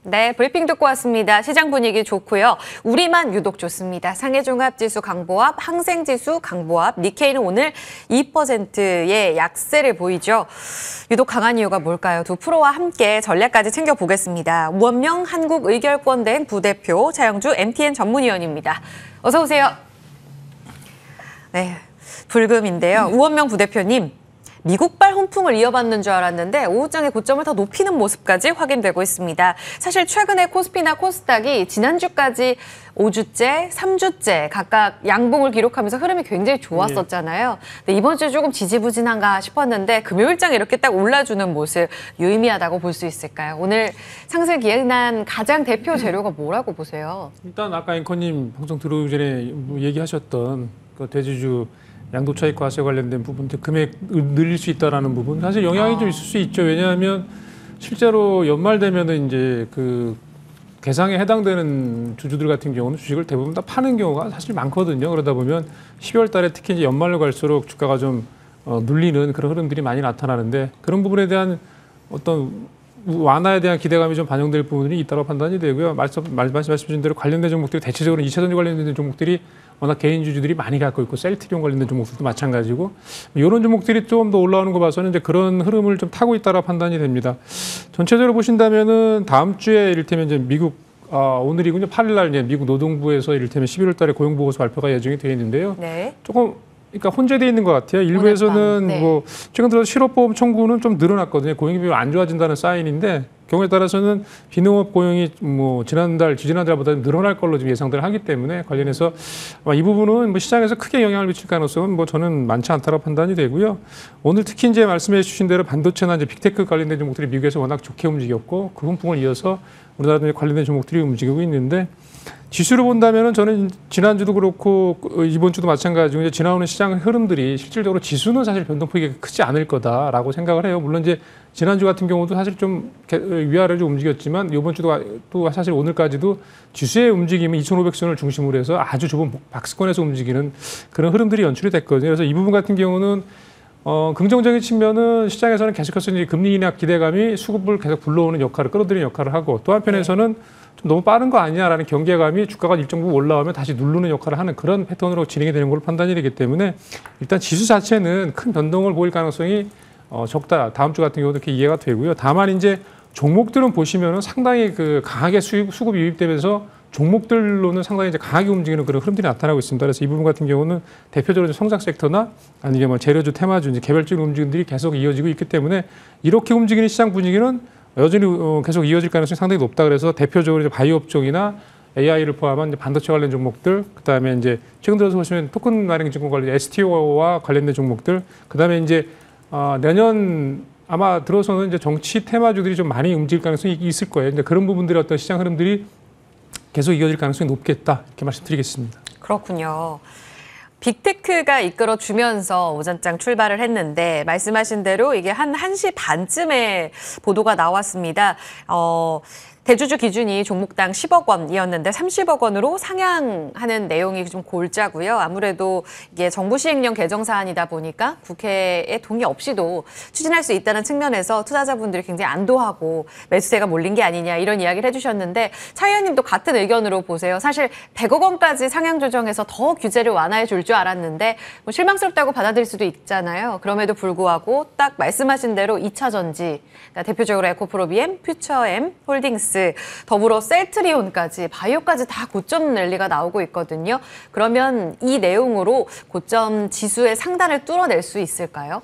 네, 브리핑 듣고 왔습니다. 시장 분위기 좋고요. 우리만 유독 좋습니다. 상해종합지수 강보합, 항생지수 강보합, 니케이는 오늘 2%의 약세를 보이죠. 유독 강한 이유가 뭘까요? 두 프로와 함께 전략까지 챙겨보겠습니다. 우원명 한국의결권대행 부대표, 차영주 MTN 전문위원입니다. 어서 오세요. 네, 불금인데요. 우원명 부대표님. 미국발 훈풍을 이어받는 줄 알았는데 오후장에 고점을 더 높이는 모습까지 확인되고 있습니다. 사실 최근에 코스피나 코스닥이 지난주까지 5주째, 3주째 각각 양봉을 기록하면서 흐름이 굉장히 좋았었잖아요. 근데 이번 주 조금 지지부진한가 싶었는데 금요일장에 이렇게 딱 올라주는 모습 유의미하다고 볼 수 있을까요? 오늘 상승 기인한 가장 대표 재료가 뭐라고 보세요? 일단 아까 앵커님 방송 들어오기 전에 얘기하셨던 그 대주주 양도 차익 과세 관련된 부분, 금액 늘릴 수 있다라는 부분, 사실 영향이 좀 있을 수 있죠. 왜냐하면 실제로 연말 되면은 이제 그 개상에 해당되는 주주들 같은 경우는 주식을 대부분 다 파는 경우가 사실 많거든요. 그러다 보면 12월 달에 특히 이제 연말로 갈수록 주가가 좀 눌리는 그런 흐름들이 많이 나타나는데 그런 부분에 대한 어떤 완화에 대한 기대감이 좀 반영될 부분이 있다고 판단이 되고요. 말씀하신 대로 관련된 종목들이 대체적으로 2차전지 관련된 종목들이 워낙 개인 주주들이 많이 갖고 있고 셀트리온 관련된 종목들도 마찬가지고 이런 종목들이 좀 더 올라오는 거 봐서는 이제 그런 흐름을 좀 타고 있다라 판단이 됩니다. 전체적으로 보신다면은 다음 주에 이를테면 이제 미국 오늘이군요. 8일 날 이제 미국 노동부에서 이를테면 11월 달에 고용 보고서 발표가 예정이 되어 있는데요. 네. 조금 그러니까 혼재되어 있는 것 같아요. 일부에서는 네. 뭐 최근 들어서 실업보험 청구는 좀 늘어났거든요. 고용이 비율 안 좋아진다는 사인인데 경우에 따라서는 비농업 고용이 뭐 지지난달보다 늘어날 걸로 좀 예상들 하기 때문에 관련해서 이 부분은 뭐 시장에서 크게 영향을 미칠 가능성은 뭐 저는 많지 않다고 판단이 되고요. 오늘 특히 이제 말씀해 주신 대로 반도체나 이제 빅테크 관련된 종목들이 미국에서 워낙 좋게 움직였고 그 훈풍을 이어서 우리나라도 관련된 종목들이 움직이고 있는데 지수로 본다면은 저는 지난주도 그렇고 이번 주도 마찬가지고 이제 지나오는 시장 흐름들이 실질적으로 지수는 사실 변동폭이 크지 않을 거다라고 생각을 해요. 물론 이제 지난주 같은 경우도 사실 좀 위아래로 좀 움직였지만 이번 주도 또 사실 오늘까지도 지수의 움직임은 2,500선을 중심으로 해서 아주 좁은 박스권에서 움직이는 그런 흐름들이 연출이 됐거든요. 그래서 이 부분 같은 경우는 긍정적인 측면은 시장에서는 계속해서 이제 금리 인하 기대감이 수급을 계속 불러오는 역할을 끌어들이는 역할을 하고 또 한편에서는 좀 너무 빠른 거 아니냐라는 경계감이 주가가 일정 부분 올라오면 다시 누르는 역할을 하는 그런 패턴으로 진행이 되는 걸로 판단이 되기 때문에 일단 지수 자체는 큰 변동을 보일 가능성이 적다. 다음 주 같은 경우도 이렇게 이해가 되고요. 다만 이제 종목들은 보시면은 상당히 그 강하게 수급이 유입되면서 종목들로는 상당히 이제 강하게 움직이는 그런 흐름들이 나타나고 있습니다. 그래서 이 부분 같은 경우는 대표적으로 성장 섹터나 아니면 뭐 재료주, 테마주, 이제 개별적인 움직임들이 계속 이어지고 있기 때문에 이렇게 움직이는 시장 분위기는 여전히 계속 이어질 가능성이 상당히 높다. 그래서 대표적으로 이제 바이오 업종이나 AI를 포함한 이제 반도체 관련 종목들, 그다음에 이제 최근 들어서 보시면 토큰 마이닝 증권 관련 STO와 관련된 종목들, 그다음에 이제 내년 아마 들어서는 이제 정치 테마주들이 좀 많이 움직일 가능성이 있을 거예요. 이제 그런 부분들의 어떤 시장 흐름들이 계속 이어질 가능성이 높겠다 이렇게 말씀드리겠습니다. 그렇군요. 빅테크가 이끌어주면서 오전장 출발을 했는데 말씀하신 대로 이게 한 1시 반쯤에 보도가 나왔습니다. 대주주 기준이 종목당 10억 원이었는데 30억 원으로 상향하는 내용이 좀 골자고요. 아무래도 이게 정부 시행령 개정 사안이다 보니까 국회의 동의 없이도 추진할 수 있다는 측면에서 투자자분들이 굉장히 안도하고 매수세가 몰린 게 아니냐 이런 이야기를 해주셨는데 차 의원님도 같은 의견으로 보세요. 사실 100억 원까지 상향 조정해서 더 규제를 완화해 줄 줄 알았는데 뭐 실망스럽다고 받아들일 수도 있잖아요. 그럼에도 불구하고 딱 말씀하신 대로 2차 전지, 그러니까 대표적으로 에코프로비엠, 퓨처엠, 홀딩스 더불어 셀트리온까지 바이오까지 다 고점 랠리가 나오고 있거든요. 그러면 이 내용으로 고점 지수의 상단을 뚫어낼 수 있을까요?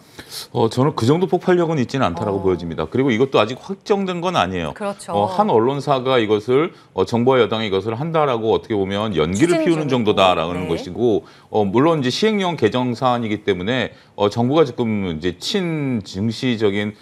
저는 그 정도 폭발력은 있지는 않다라고 보여집니다. 그리고 이것도 아직 확정된 건 아니에요. 그렇죠. 한 언론사가 이것을 정부와 여당이 이것을 한다라고 어떻게 보면 연기를 피우는 정도다라는 것이고 물론 이제 시행령 개정 사안이기 때문에 정부가 지금 이제 친증시적인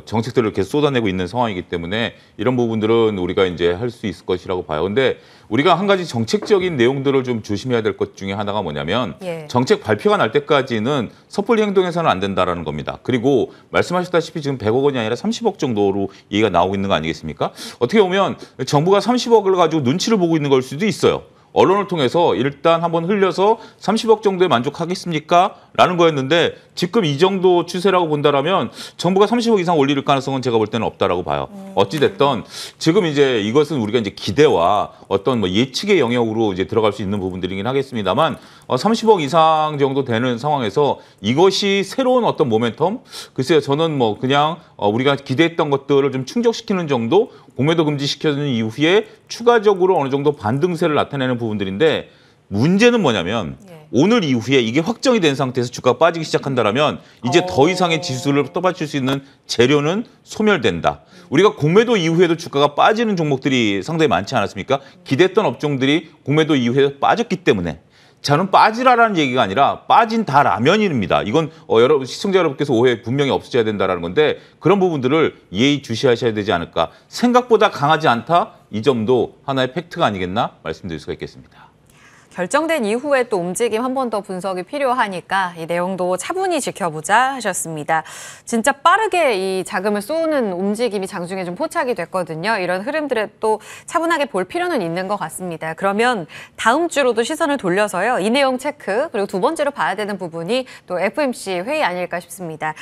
정책들을 계속 쏟아내고 있는 상황이기 때문에 이런 부분들은 우리가 이제 할 수 있을 것이라고 봐요. 근데 우리가 한 가지 정책적인 내용들을 좀 조심해야 될 것 중에 하나가 뭐냐면 정책 발표가 날 때까지는 섣불리 행동해서는 안 된다라는 겁니다. 그리고 말씀하셨다시피 지금 100억 원이 아니라 30억 정도로 얘기가 나오고 있는 거 아니겠습니까? 어떻게 보면 정부가 30억을 가지고 눈치를 보고 있는 걸 수도 있어요. 언론을 통해서 일단 한번 흘려서 30억 정도에 만족하겠습니까? 라는 거였는데 지금 이 정도 추세라고 본다라면 정부가 30억 이상 올릴 가능성은 제가 볼 때는 없다라고 봐요. 어찌됐든 지금 이제 이것은 우리가 이제 기대와 어떤 뭐 예측의 영역으로 이제 들어갈 수 있는 부분들이긴 하겠습니다만 30억 이상 정도 되는 상황에서 이것이 새로운 어떤 모멘텀? 글쎄요, 저는 뭐 그냥 우리가 기대했던 것들을 좀 충족시키는 정도, 공매도 금지시켜주는 이후에 추가적으로 어느 정도 반등세를 나타내는 부분들인데 문제는 뭐냐면 오늘 이후에 이게 확정이 된 상태에서 주가가 빠지기 시작한다면 이제 더 이상의 지수를 떠받칠 수 있는 재료는 소멸된다. 우리가 공매도 이후에도 주가가 빠지는 종목들이 상당히 많지 않았습니까? 기대했던 업종들이 공매도 이후에 빠졌기 때문에 저는 빠지라라는 얘기가 아니라 빠진다 라면입니다. 이건 여러분 시청자 여러분께서 오해 분명히 없으셔야 된다라는 건데 그런 부분들을 예의주시하셔야 되지 않을까. 생각보다 강하지 않다. 이 점도 하나의 팩트가 아니겠나 말씀드릴 수가 있겠습니다. 결정된 이후에 또 움직임 한 번 더 분석이 필요하니까 이 내용도 차분히 지켜보자 하셨습니다. 진짜 빠르게 이 자금을 쏘는 움직임이 장중에 좀 포착이 됐거든요. 이런 흐름들에 또 차분하게 볼 필요는 있는 것 같습니다. 그러면 다음 주로도 시선을 돌려서요. 이 내용 체크 그리고 두 번째로 봐야 되는 부분이 또 FOMC 회의 아닐까 싶습니다.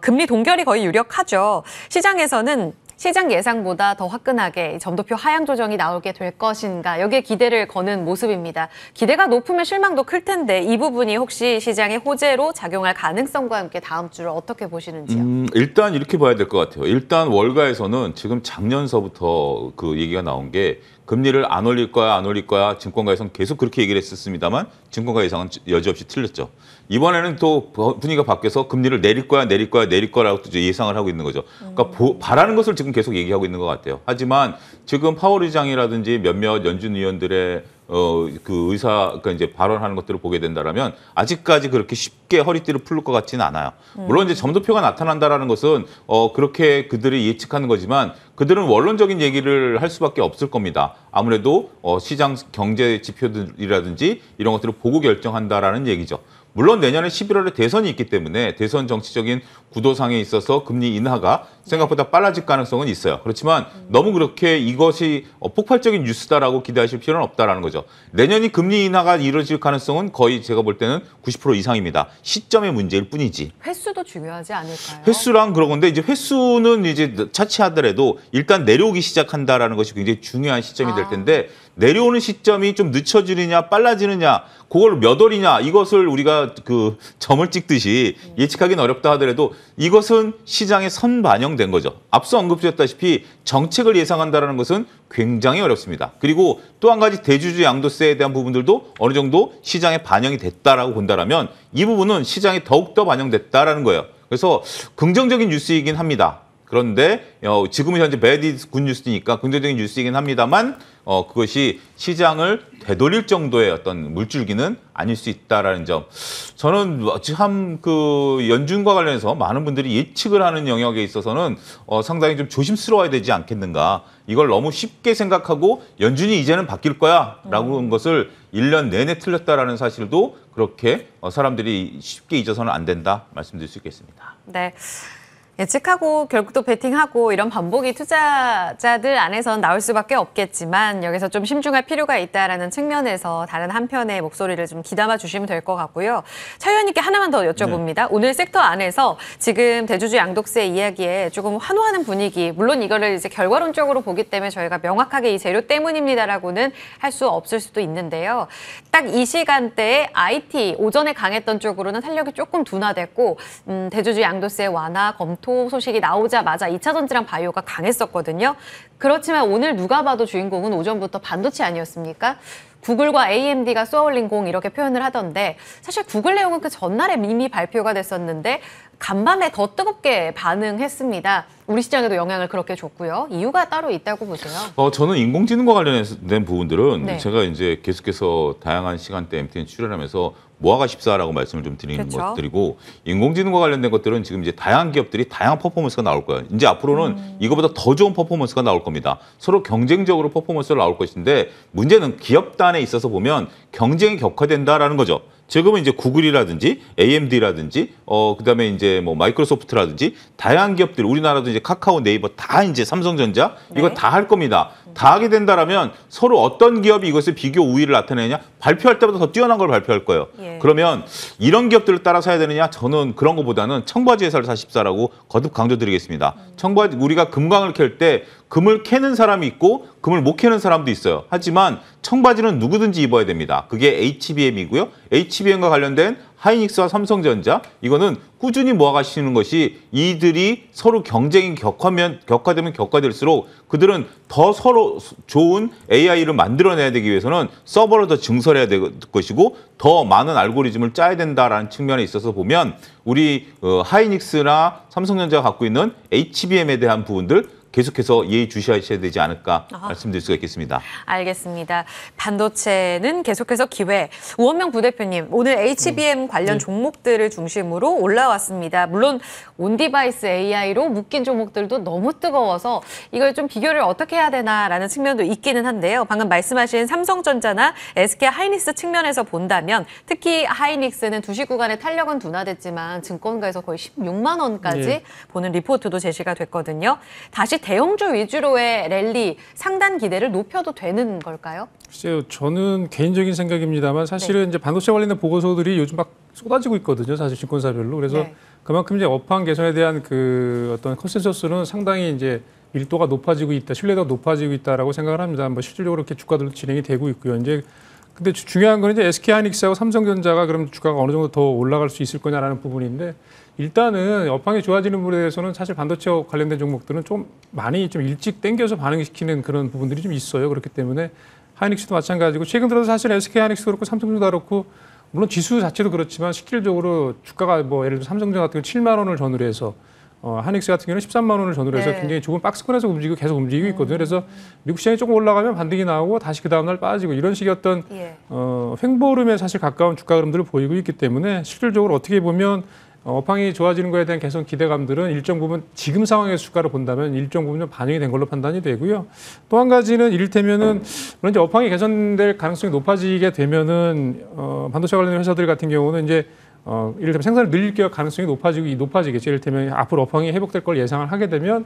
금리 동결이 거의 유력하죠. 시장에서는 시장 예상보다 더 화끈하게 점도표 하향 조정이 나오게 될 것인가 여기에 기대를 거는 모습입니다. 기대가 높으면 실망도 클 텐데 이 부분이 혹시 시장의 호재로 작용할 가능성과 함께 다음 주를 어떻게 보시는지요? 일단 이렇게 봐야 될 것 같아요. 일단 월가에서는 지금 작년서부터 그 얘기가 나온 게 금리를 안 올릴 거야, 안 올릴 거야. 증권가에서는 계속 그렇게 얘기를 했었습니다만 증권가 예상은 여지없이 틀렸죠. 이번에는 또 분위기가 바뀌어서 금리를 내릴 거야, 내릴 거야, 내릴 거라고 또 예상을 하고 있는 거죠. 그러니까 바라는 것을 지금 계속 얘기하고 있는 것 같아요. 하지만 지금 파월 의장이라든지 몇몇 연준 의원들의 그 그러니까 이제 발언하는 것들을 보게 된다라면 아직까지 그렇게 쉽게 허리띠를 풀릴 것 같지는 않아요. 물론 이제 점도표가 나타난다라는 것은 그렇게 그들이 예측하는 거지만 그들은 원론적인 얘기를 할 수밖에 없을 겁니다. 아무래도 시장 경제 지표들이라든지 이런 것들을 보고 결정한다라는 얘기죠. 물론 내년에 11월에 대선이 있기 때문에 대선 정치적인 구도상에 있어서 금리 인하가 생각보다 빨라질 가능성은 있어요. 그렇지만 너무 그렇게 이것이 폭발적인 뉴스다라고 기대하실 필요는 없다라는 거죠. 내년이 금리 인하가 이루어질 가능성은 거의 제가 볼 때는 90% 이상입니다. 시점의 문제일 뿐이지. 횟수도 중요하지 않을까요? 횟수랑 그런 건데 이제 횟수는 이제 차치하더라도 일단 내려오기 시작한다라는 것이 굉장히 중요한 시점이 될 텐데 내려오는 시점이 좀 늦춰지느냐 빨라지느냐 그걸 몇 월이냐 이것을 우리가 그 점을 찍듯이 예측하기는 어렵다 하더라도 이것은 시장에 선반영된 거죠. 앞서 언급드렸다시피 정책을 예상한다는 것은 굉장히 어렵습니다. 그리고 또 한 가지 대주주 양도세에 대한 부분들도 어느 정도 시장에 반영이 됐다라고 본다라면 이 부분은 시장에 더욱더 반영됐다라는 거예요. 그래서 긍정적인 뉴스이긴 합니다. 그런데 지금은 현재 배드 굿 뉴스니까 긍정적인 뉴스이긴 합니다만 그것이 시장을 되돌릴 정도의 어떤 물줄기는 아닐 수 있다라는 점. 저는 참 그 연준과 관련해서 많은 분들이 예측을 하는 영역에 있어서는 상당히 좀 조심스러워야 되지 않겠는가. 이걸 너무 쉽게 생각하고 연준이 이제는 바뀔 거야라고 한 것을 1년 내내 틀렸다라는 사실도 그렇게 사람들이 쉽게 잊어서는 안 된다 말씀드릴 수 있겠습니다. 네. 예측하고 결국 또 베팅하고 이런 반복이 투자자들 안에서는 나올 수밖에 없겠지만 여기서 좀 심중할 필요가 있다라는 측면에서 다른 한편의 목소리를 좀 귀담아 주시면 될 것 같고요. 차 의원님께 하나만 더 여쭤봅니다. 네. 오늘 섹터 안에서 지금 대주주 양도세 이야기에 조금 환호하는 분위기, 물론 이거를 이제 결과론적으로 보기 때문에 저희가 명확하게 이 재료 때문입니다라고는 할 수 없을 수도 있는데요. 딱 이 시간대에 IT 오전에 강했던 쪽으로는 탄력이 조금 둔화됐고 대주주 양도세 완화 검토 소식이 나오자마자 2차 전지랑 바이오가 강했었거든요. 그렇지만 오늘 누가 봐도 주인공은 오전부터 반도체 아니었습니까? 구글과 AMD가 쏘아올린 공 이렇게 표현을 하던데 사실 구글 내용은 그 전날에 이미 발표가 됐었는데 간밤에 더 뜨겁게 반응했습니다. 우리 시장에도 영향을 그렇게 줬고요. 이유가 따로 있다고 보세요? 저는 인공지능과 관련된 부분들은 네. 제가 이제 계속해서 다양한 시간대 MTN 출연하면서 뭐가 쉽사라고 말씀을 좀 드리는 그렇죠. 것들이고 인공지능과 관련된 것들은 지금 이제 다양한 기업들이 다양한 퍼포먼스가 나올 거예요. 이제 앞으로는 이거보다 더 좋은 퍼포먼스가 나올 겁니다. 서로 경쟁적으로 퍼포먼스가 나올 것인데 문제는 기업단에 있어서 보면 경쟁이 격화된다라는 거죠. 지금은 이제 구글이라든지 AMD라든지 그다음에 이제 뭐 마이크로소프트라든지 다양한 기업들 우리나라도 이제 카카오, 네이버 다 이제 삼성전자 이거 네. 다 할 겁니다. 다 하게 된다라면 서로 어떤 기업이 이것을 비교 우위를 나타내냐 발표할 때보다 더 뛰어난 걸 발표할 거예요. 예. 그러면 이런 기업들을 따라 사야 되느냐? 저는 그런 것보다는 청바지 회사를 사십사라고 거듭 강조드리겠습니다. 청바지 우리가 금광을 캘 때 금을 캐는 사람이 있고 금을 못 캐는 사람도 있어요. 하지만 청바지는 누구든지 입어야 됩니다. 그게 HBM이고요. HBM과 관련된 하이닉스와 삼성전자 이거는 꾸준히 모아가시는 것이 이들이 서로 경쟁이 격화되면 격화될수록 그들은 더 서로 좋은 AI를 만들어내야 되기 위해서는 서버를 더 증설해야 될 것이고 더 많은 알고리즘을 짜야 된다라는 측면에 있어서 보면 우리 하이닉스나 삼성전자가 갖고 있는 HBM에 대한 부분들 계속해서 예의주시하셔야 되지 않을까 말씀드릴 수가 있겠습니다. 알겠습니다. 반도체는 계속해서 기회. 우원명 부대표님, 오늘 HBM 관련 종목들을 중심으로 올라왔습니다. 물론 온디바이스 AI로 묶인 종목들도 너무 뜨거워서 이걸 좀 비교를 어떻게 해야 되나라는 측면도 있기는 한데요. 방금 말씀하신 삼성전자나 SK 하이닉스 측면에서 본다면 특히 하이닉스는 2시 구간에 탄력은 둔화됐지만 증권가에서 거의 16만 원까지 보는 리포트도 제시가 됐거든요. 다시 대형주 위주로의 랠리 상단 기대를 높여도 되는 걸까요? 글쎄요, 저는 개인적인 생각입니다만 사실은 이제 반도체 관련된 보고서들이 요즘 막 쏟아지고 있거든요. 사실 증권사별로. 그래서 그만큼 이제 업황 개선에 대한 그 어떤 컨센서스는 상당히 이제 밀도가 높아지고 있다, 신뢰도가 높아지고 있다라고 생각을 합니다. 뭐 실질적으로 이렇게 주가들도 진행이 되고 있고요. 이제 근데 중요한 건 이제 SK 하이닉스하고 삼성전자가 그럼 주가가 어느 정도 더 올라갈 수 있을 거냐라는 부분인데 일단은 업황이 좋아지는 부분에 대해서는 사실 반도체 관련된 종목들은 좀 많이 좀 일찍 땡겨서 반응시키는 그런 부분들이 좀 있어요. 그렇기 때문에 하이닉스도 마찬가지고 최근 들어서 사실 SK 하이닉스도 그렇고 삼성전자도 그렇고 물론 지수 자체도 그렇지만 실질적으로 주가가 뭐 예를 들어 삼성전자 같은 경우 7만 원을 전후로 해서 하이닉스 같은 경우는 13만 원을 전후로 해서 굉장히 좁은 박스권에서 계속 움직이고 있거든요. 그래서 미국 시장이 조금 올라가면 반등이 나오고 다시 그 다음날 빠지고 이런 식의 어떤 횡보름에 사실 가까운 주가 흐름들을 보이고 있기 때문에 실질적으로 어떻게 보면 업황이 좋아지는 거에 대한 개선 기대감들은 일정 부분 지금 상황에서 주가를 본다면 일정 부분 좀 반영이 된 걸로 판단이 되고요. 또 한 가지는 이를테면은 물론 이제 업황이 개선될 가능성이 높아지게 되면은 반도체 관련 회사들 같은 경우는 이제 이를테면 생산을 늘릴 가능성이 높아지겠죠. 이를테면 앞으로 업황이 회복될 걸 예상을 하게 되면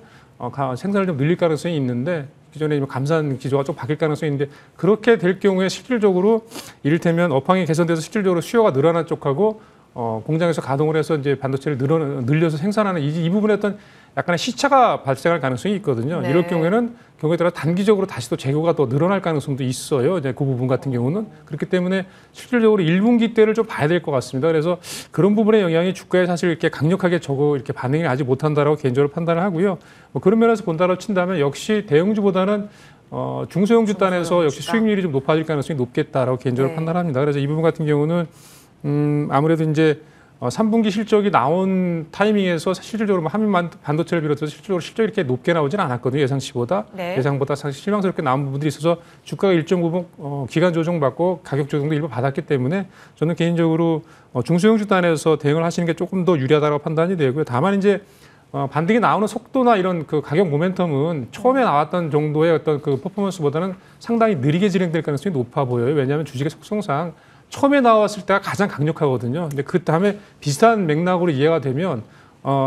생산을 좀 늘릴 가능성이 있는데 기존에 감산 기조가 좀 바뀔 가능성이 있는데 그렇게 될 경우에 실질적으로 이를테면 업황이 개선돼서 실질적으로 수요가 늘어난 쪽하고 공장에서 가동을 해서 이제 반도체를 늘려서 생산하는 이 부분에 어떤 약간의 시차가 발생할 가능성이 있거든요. 이럴 경우에는 경우에 따라 단기적으로 다시 또 재고가 또 늘어날 가능성도 있어요. 이제 그 부분 같은 경우는 그렇기 때문에 실질적으로 1분기 때를 좀 봐야 될 것 같습니다. 그래서 그런 부분의 영향이 주가에 사실 이렇게 강력하게 이렇게 반응이 아직 못한다라고 개인적으로 판단을 하고요. 뭐 그런 면에서 본다고 친다면 역시 대형주보다는 중소형주 단에서 역시 수익률이 좀 높아질 가능성이 높겠다라고 개인적으로 판단합니다. 그래서 이 부분 같은 경우는 아무래도 이제 3분기 실적이 나온 타이밍에서 실질적으로 한미 반도체를 비롯해서 실질적으로 실적이 이렇게 높게 나오지는 않았거든요. 예상치보다. 예상보다 사실 실망스럽게 나온 부분들이 있어서 주가가 일정 부분 기간 조정받고 가격 조정도 일부 받았기 때문에 저는 개인적으로 중소형주 단에서 대응을 하시는 게 조금 더 유리하다고 판단이 되고요. 다만 이제 반등이 나오는 속도나 이런 그 가격 모멘텀은 처음에 나왔던 정도의 어떤 그 퍼포먼스보다는 상당히 느리게 진행될 가능성이 높아 보여요. 왜냐하면 주식의 속성상 처음에 나왔을 때가 가장 강력하거든요. 근데 그 다음에 비슷한 맥락으로 이해가 되면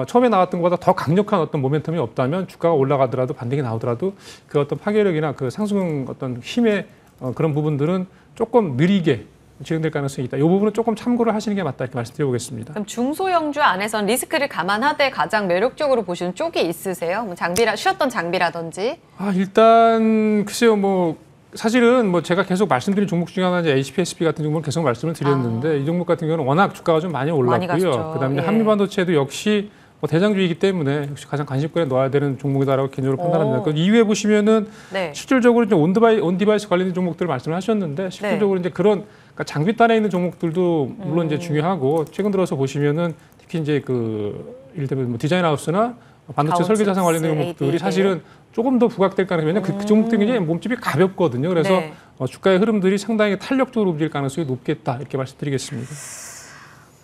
처음에 나왔던 것보다 더 강력한 어떤 모멘텀이 없다면 주가가 올라가더라도 반등이 나오더라도 그 어떤 파괴력이나 그 상승 어떤 힘의 그런 부분들은 조금 느리게 진행될 가능성이 있다. 이 부분은 조금 참고를 하시는 게 맞다 이렇게 말씀드려보겠습니다. 그럼 중소형주 안에서는 리스크를 감안하되 가장 매력적으로 보시는 쪽이 있으세요? 뭐 쉬었던 장비라든지? 일단 글쎄요 사실은 제가 계속 말씀드린 종목 중에 하나 이제 HPSP 같은 종목을 계속 말씀을 드렸는데 이 종목 같은 경우는 워낙 주가가 좀 많이 올랐고요. 그다음에 한미반도체도 역시 대장주이기 때문에 역시 가장 관심권에 넣어야 되는 종목이다라고 개인적으로 판단합니다. 그 이후에 보시면은 실질적으로 이제 온디바이스 관련된 종목들을 말씀을 하셨는데 실질적으로 이제 그런 그러니까 장비단에 있는 종목들도 물론 이제 중요하고 최근 들어서 보시면은 특히 이제 이를테면 디자인 하우스나 반도체 설계 자산 관련된 종목들이 사실은 조금 더 부각될 가능성이 왜냐하면 그 종목들이 이제 몸집이 가볍거든요. 그래서 주가의 흐름들이 상당히 탄력적으로 움직일 가능성이 높겠다 이렇게 말씀드리겠습니다.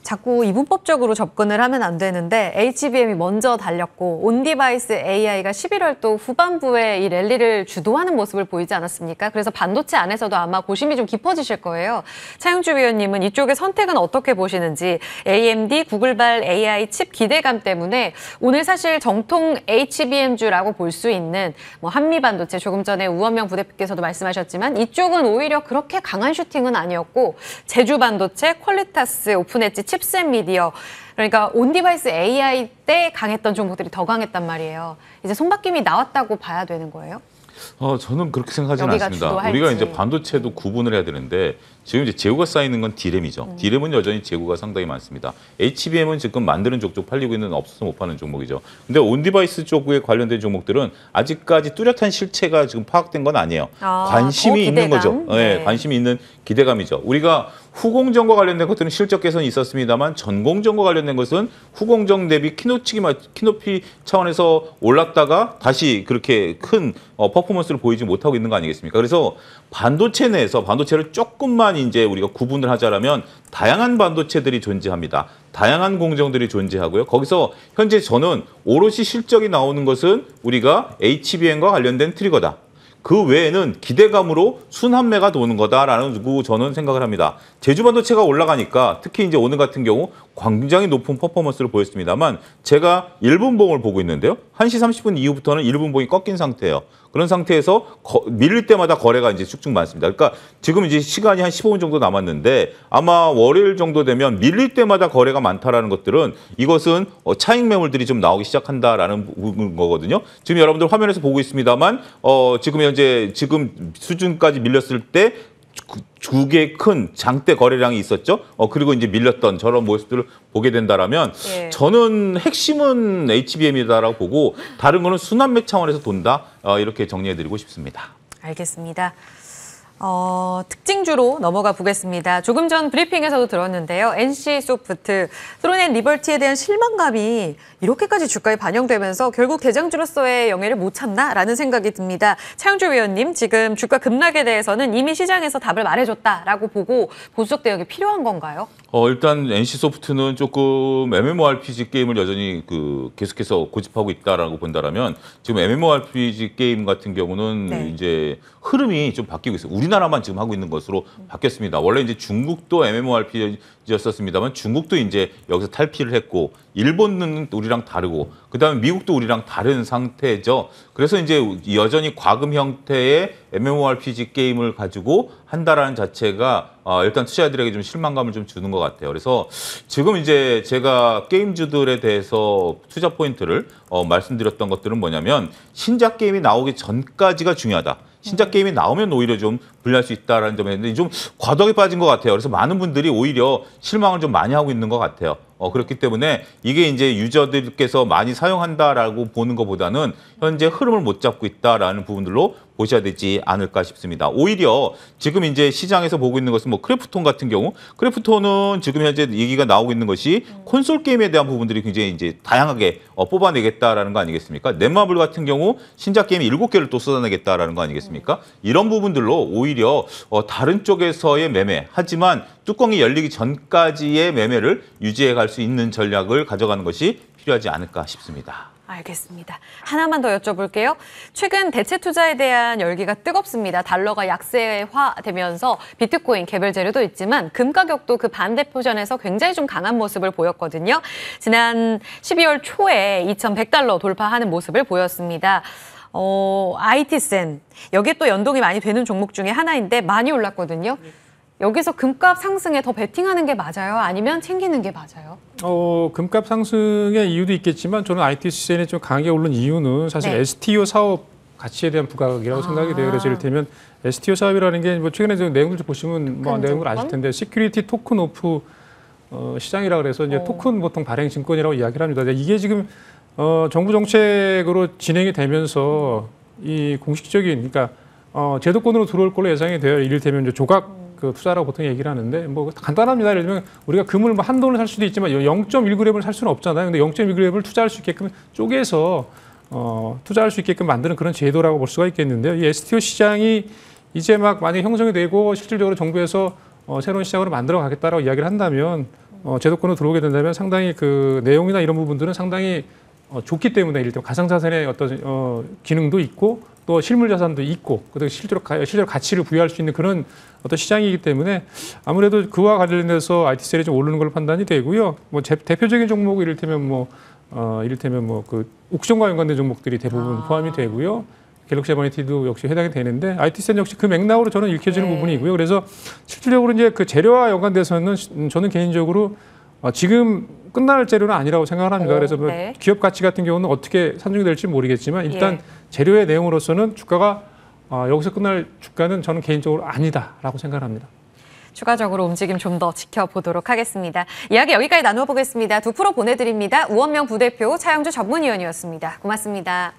자꾸 이분법적으로 접근을 하면 안 되는데 HBM이 먼저 달렸고 온디바이스 AI가 11월 또 후반부에 이 랠리를 주도하는 모습을 보이지 않았습니까? 그래서 반도체 안에서도 아마 고심이 좀 깊어지실 거예요. 차영주 위원님은 이쪽의 선택은 어떻게 보시는지 AMD, 구글발 AI 칩 기대감 때문에 오늘 사실 정통 HBM주라고 볼 수 있는 뭐 한미반도체 조금 전에 우원명 부대표께서도 말씀하셨지만 이쪽은 오히려 그렇게 강한 슈팅은 아니었고 제주반도체, 퀄리타스, 오픈엣지, 칩셋 미디어 그러니까 온디바이스 AI 때 강했던 종목들이 더 강했단 말이에요. 이제 손바뀜이 나왔다고 봐야 되는 거예요? 저는 그렇게 생각하지는 여기가 않습니다. 주도할지. 우리가 이제 반도체도 구분을 해야 되는데 지금 이제 재고가 쌓이는 건 D램이죠. D램은 여전히 재고가 상당히 많습니다. HBM은 지금 만드는 쪽 팔리고 있는 없어서 못 파는 종목이죠. 근데 온디바이스 쪽에 관련된 종목들은 아직까지 뚜렷한 실체가 지금 파악된 건 아니에요. 관심이 있는 거죠. 네. 네, 관심이 있는 기대감이죠. 우리가 후공정과 관련된 것들은 실적 개선이 있었습니다만 전공정과 관련된 것은 후공정 대비 키높이 차원에서 올랐다가 다시 그렇게 큰 퍼포먼스를 보이지 못하고 있는 거 아니겠습니까? 그래서 반도체 내에서 반도체를 조금만 이제 우리가 구분을 하자라면 다양한 반도체들이 존재합니다. 다양한 공정들이 존재하고요. 거기서 현재 저는 오롯이 실적이 나오는 것은 우리가 HBM과 관련된 트리거다. 그 외에는 기대감으로 순환매가 도는 거다라는 저는 생각을 합니다. 제주반도체가 올라가니까 특히 이제 오늘 같은 경우 굉장히 높은 퍼포먼스를 보였습니다만 제가 1분봉을 보고 있는데요. 1시 30분 이후부터는 1분봉이 꺾인 상태예요. 그런 상태에서 밀릴 때마다 거래가 이제 쭉쭉 많습니다. 그러니까 지금 이제 시간이 한 15분 정도 남았는데 아마 월요일 정도 되면 밀릴 때마다 거래가 많다라는 것들은 이것은 차익 매물들이 좀 나오기 시작한다라는 거거든요. 지금 여러분들 화면에서 보고 있습니다만 지금 현재 지금 수준까지 밀렸을 때 두 개의 큰 장대 거래량이 있었죠. 그리고 이제 밀렸던 저런 모습들을 보게 된다라면 예. 저는 핵심은 HBM이다라고 보고 다른 거는 순환매 차원에서 돈다. 이렇게 정리해드리고 싶습니다. 알겠습니다. 특징주로 넘어가 보겠습니다. 조금 전 브리핑에서도 들었는데요. NC소프트, 트론앤 리버티에 대한 실망감이 이렇게까지 주가에 반영되면서 결국 대장주로서의 영예를 못 찾나라는 생각이 듭니다. 차영주 위원님, 지금 주가 급락에 대해서는 이미 시장에서 답을 말해줬다라고 보고 보수적 대응이 필요한 건가요? 일단 NC소프트는 조금 MMORPG 게임을 여전히 계속해서 고집하고 있다라고 본다라면 지금 MMORPG 게임 같은 경우는 네. 이제 흐름이 좀 바뀌고 있어요. 우리나라만 지금 하고 있는 것으로 바뀌었습니다. 원래 이제 중국도 MMORPG였었습니다만 중국도 이제 여기서 탈피를 했고 일본은 우리랑 다르고 그다음에 미국도 우리랑 다른 상태죠. 그래서 이제 여전히 과금 형태의 MMORPG 게임을 가지고 한다라는 자체가 일단 투자자들에게 좀 실망감을 좀 주는 것 같아요. 그래서 지금 이제 제가 게임주들에 대해서 투자 포인트를 말씀드렸던 것들은 뭐냐면 신작 게임이 나오기 전까지가 중요하다. 신작 게임이 나오면 오히려 좀 불리할 수 있다는 점에 있는데 좀 과도하게 빠진 것 같아요. 그래서 많은 분들이 오히려 실망을 좀 많이 하고 있는 것 같아요. 그렇기 때문에 이게 이제 유저들께서 많이 사용한다라고 보는 것보다는 현재 흐름을 못 잡고 있다라는 부분들로 보셔야 되지 않을까 싶습니다. 오히려 지금 이제 시장에서 보고 있는 것은 뭐 크래프톤 같은 경우, 크래프톤은 지금 현재 얘기가 나오고 있는 것이 콘솔 게임에 대한 부분들이 굉장히 이제 다양하게 뽑아내겠다라는 거 아니겠습니까? 넷마블 같은 경우 신작 게임 7개를 또 쏟아내겠다라는 거 아니겠습니까? 이런 부분들로 오히려 다른 쪽에서의 매매, 하지만 뚜껑이 열리기 전까지의 매매를 유지해 갈 수 있는 전략을 가져가는 것이 필요하지 않을까 싶습니다. 알겠습니다. 하나만 더 여쭤볼게요. 최근 대체 투자에 대한 열기가 뜨겁습니다. 달러가 약세화되면서 비트코인 개별 재료도 있지만 금 가격도 그 반대표전에서 굉장히 좀 강한 모습을 보였거든요. 지난 12월 초에 2,100달러 돌파하는 모습을 보였습니다. IT센, 여기에 또 연동이 많이 되는 종목 중에 하나인데 많이 올랐거든요. 여기서 금값 상승에 더 베팅하는 게 맞아요? 아니면 챙기는 게 맞아요? 금값 상승의 이유도 있겠지만 저는 ITCN이 좀 강하게 오른 이유는 사실 네. STO 사업 가치에 대한 부각이라고 생각이 돼요. 그래서 이를테면 STO 사업이라는 게 뭐 최근에 좀 내용을 좀 보시면 뭐 내용을 아실 텐데 시큐리티 토큰 오프 시장이라 그래서 이제 토큰 보통 발행 증권이라고 이야기를 합니다. 이게 지금 정부 정책으로 진행이 되면서 이 공식적인 그러니까 제도권으로 들어올 걸로 예상이 돼요. 이를테면 이제 조각 투자라고 보통 얘기를 하는데 뭐 간단합니다. 예를 들면 우리가 금을 뭐 한 돈을 살 수도 있지만 0.1g을 살 수는 없잖아요. 근데 0.1g을 투자할 수 있게끔 쪼개서 투자할 수 있게끔 만드는 그런 제도라고 볼 수가 있겠는데요. 이 STO 시장이 이제 막 만약에 형성이 되고 실질적으로 정부에서 새로운 시장으로 만들어 가겠다라고 이야기를 한다면 제도권으로 들어오게 된다면 상당히 그 내용이나 이런 부분들은 상당히 좋기 때문에 이를테면 가상자산의 어떤 기능도 있고 또 실물 자산도 있고 그다음에 실제로 가치를 부여할 수 있는 그런 어떤 시장이기 때문에 아무래도 그와 관련해서 IT셀이 좀 오르는 걸로 판단이 되고요. 뭐 대표적인 종목 이를테면 뭐 그 옥션과 연관된 종목들이 대부분 포함이 되고요. 갤럭시 에버니티도 역시 해당이 되는데 IT셀 역시 그 맥락으로 저는 읽혀지는 부분이고요. 그래서 실질적으로 이제 그 재료와 연관돼서는 저는 개인적으로 지금 끝날 재료는 아니라고 생각을 합니다. 그래서 뭐 기업 가치 같은 경우는 어떻게 산정이 될지 모르겠지만 일단 재료의 내용으로서는 주가가 여기서 끝날 주가는 저는 개인적으로 아니다라고 생각을 합니다. 추가적으로 움직임 좀 더 지켜보도록 하겠습니다. 이야기 여기까지 나눠보겠습니다. 2% 보내드립니다. 우원명 부대표 차영주 전문위원이었습니다. 고맙습니다.